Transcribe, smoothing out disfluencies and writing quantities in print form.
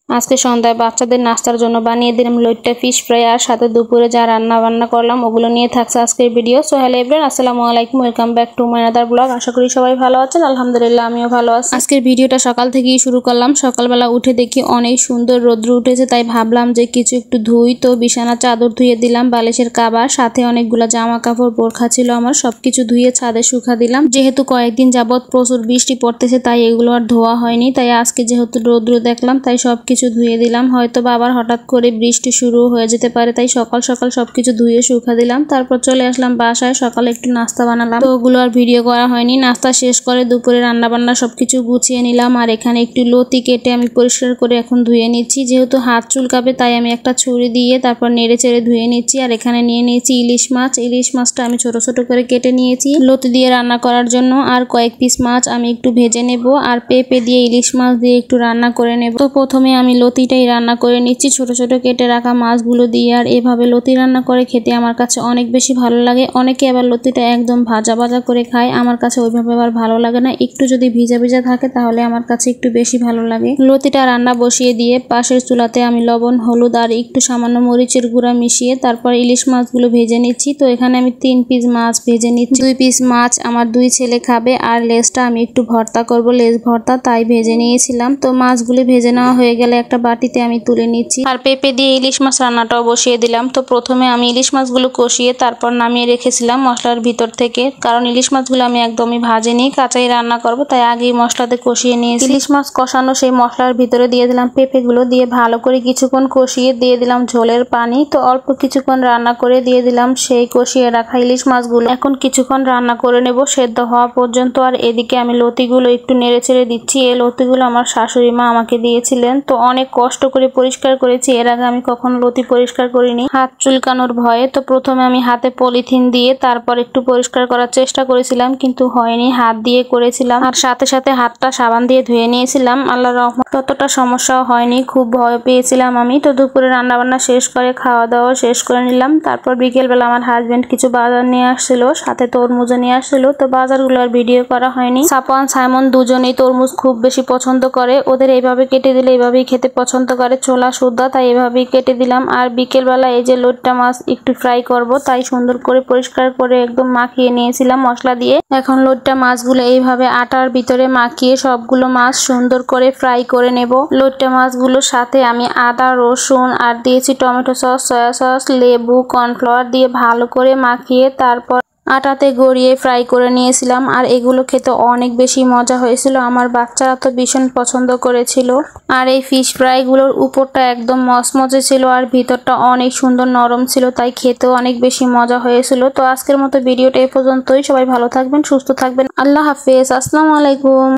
আজকে সন্ধ্যায় বাচ্চাদের নাস্তার জন্য বানিয়ে দিলাম লইট্টা ফিশ ফ্রাই, আর সাথে দুপুরে যা রান্না বান্না করলাম ওগুলো নিয়ে থাকছে আজকের ভিডিও। সো হ্যালো এভরিওয়ান, আসসালামু আলাইকুম, welcome back to my other blog. আশা করি সবাই ভালো আছেন, আলহামদুলিল্লাহ আমিও ভালো আছি। আজকের ভিডিওটা সকাল থেকেই শুরু করলাম। সকালবেলা উঠে দেখি অনেক সুন্দর রোদ্র উঠেছে, তাই ভাবলাম যে কিছু একটু ধুই। তো বিছানার চাদর ধুয়ে দিলাম, বালিশের কাভার, সাথে অনেকগুলো জামা কাপড় বোরখা ছিল আমার, সবকিছু ধুয়ে ছাদে শুকা দিলাম। যেহেতু কয়েকদিন যাবত প্রচুর বৃষ্টি পড়তেছে, তাই এগুলো আর ধোয়া হয়নি। তাই আজকে যেহেতু রোদ্র দেখলাম, তাই সবকিছু ধুয়ে দিলাম। হয়তো বা আবার হঠাৎ করে বৃষ্টি শুরু হয়ে যেতে পারে, তাই সকাল সকাল সবকিছু ধুয়ে শুকা দিলাম। তারপর চলে আসলাম বাসায়। সকালে একটু নাস্তা বানালাম, তো ওগুলো আর ভিডিও করা হয়নি। নাস্তা শেষ করে দুপুরে রান্না বান্না সবকিছু গুছিয়ে নিলাম। আর এখানে একটু লতি কেটে আমি পরিষ্কার করে এখন ধুয়ে নিচ্ছি। যেহেতু হাত চুলকাবে, তাই আমি একটা ছুরি দিয়ে তারপর নেড়ে চেড়ে ধুয়ে নিচ্ছি। আর এখানে নিয়ে নিয়েছি ইলিশ মাছ। ইলিশ মাছটা আমি ছোট ছোট করে কেটে নিয়েছি লতি দিয়ে রান্না করার জন্য। আর কয়েক পিস মাছ আমি একটু ভেজে নেব, আর পেঁপে দিয়ে ইলিশ মাছ দিয়ে একটু রান্না করে নেব। তো প্রথমে আমি লতিটাই রান্না করে নিচ্ছি ছোট ছোট কেটে রাখা মাছগুলো দিয়ে। আর এভাবে লতি রান্না করে খেতে আমার কাছে অনেক বেশি ভালো লাগে। অনেকে আবার লতিটা একদম ভাজা ভাজা করে খায়, আমার কাছে ওইভাবে আবার ভালো লাগে না। একটু যদি ভিজা ভিজা থাকে তাহলে আমার কাছে একটু বেশি ভালো লাগে। লতিটা রান্না বসিয়ে দিয়ে পাশের চুলাতে আমি লবণ, হলুদ আর একটু সামান্য মরিচের গুঁড়া মিশিয়ে তারপর ইলিশ মাছগুলো ভেজে নিচ্ছি। তো এখানে আমি 3 পিস মাছ ভেজে নিচ্ছি। 2 পিস মাছ আমার 2 ছেলে খাবে, আর লেজটা আমি একটু ভর্তা করব, লেজ ভর্তা, তাই ভেজে নিয়েছিলাম। তো মাছগুলি ভেজে নেওয়া হয়ে গেলে একটা বাটিতে আমি তুলে নিচ্ছি। আর পেঁপে দিয়ে ইলিশ মাছ রান্নাটাও বসিয়ে দিলাম। তো প্রথমে আমি ইলিশ মাছগুলো কষিয়ে তারপর নামিয়ে রেখেছিলাম মশলার ভিতর থেকে, কারণ ইলিশ মাছগুলো আমি একদমই ভাজিনি, কাঁচাই রান্না করব, তাই আগেই মশলাতে কষিয়ে নিয়েছি। ইলিশ মাছ কষানো সেই মশলার ভিতরে দিয়ে দিলাম পেঁপেগুলো, দিয়ে ভালো করে কিছুক্ষণ কষিয়ে দিয়ে দিলাম ঝোলের পানি। তো অল্প কিছুক্ষণ রান্না করে দিয়ে দিলাম সেই কষিয়ে রাখা ইলিশ মাছগুলো। এখন কিছুক্ষণ রান্না করে নেব সেদ্ধ হওয়া পর্যন্ত। আর এদিকে আমি লতিগুলো একটু নেড়ে চেড়ে দিচ্ছি। এই লতিগুলো আমার শাশুড়ি মা আমাকে দিয়েছিলেন, তো অনেক কষ্ট করে পরিষ্কার করেছি। এর আগে আমি কখনো লতি পরিষ্কার করিনি হাত চুলকানোর ভয়ে। তো প্রথমে আমি হাতে পলিথিন দিয়ে তারপর একটু পরিষ্কার করার চেষ্টা করেছিলাম, কিন্তু হয়নি, হাত দিয়ে করেছিলাম। আর সাথে সাথে হাতটা সাবান দিয়ে ধুয়ে নিয়েছিলাম। আল্লাহর রহমত ততটা সমস্যাও হয়নি, খুব ভয় পেয়েছিলাম আমি। তো দুপুরে রান্না বান্না শেষ করে খাওয়া দাওয়া শেষ করে নিলাম। তারপর বিকেলবেলা আমার হাজবেন্ড কিছু বাজার নিয়ে আসছিল, সাথে তরমুজও নিয়ে আসছিল। তো বাজারগুলো আর ভিডিও করা হয়নি। সাপন সাইমন দুজনেই তরমুজ খুব বেশি পছন্দ করে, ওদের এইভাবে কেটে দিলে এইভাবেই খেতে পছন্দ করে, ছোলা সুদ্ধা, তাই এভাবেই কেটে দিলাম। আর বিকেলবেলা এই যে লইট্টা মাছ একটু ফ্রাই করব, তাই সুন্দর করে পরিষ্কার করে একদম মাখিয়ে নিয়েছিলাম মশলা দিয়ে। এখন লইট্টা মাছগুলো এইভাবে আটার ভিতরে মাখিয়ে সবগুলো মাছ সুন্দর করে ফ্রাই করে নেব। লইট্টা মাছগুলোর সাথে আমি আদা, রসুন আর দিয়েছি টমেটো সস, সয়া সস, লেবু, কর্নফ্লাওয়ার দিয়ে ভালো করে মাখিয়ে তারপর আটাতে গড়িয়ে ফ্রাই করে নিয়েছিলাম। আর এগুলো খেতে অনেক বেশি মজা হয়েছিল, আমার বাচ্চারা তো ভীষণ পছন্দ করেছিল। আর এই ফিশ ফ্রাইগুলোর উপরটা একদম মচমচে ছিল আর ভিতরটা অনেক সুন্দর নরম ছিল, তাই খেতেও অনেক বেশি মজা হয়েছিল। তো আজকের মতো ভিডিওটা এই পর্যন্তই। সবাই ভালো থাকবেন, সুস্থ থাকবেন, আল্লাহ হাফেজ, আসসালামু আলাইকুম।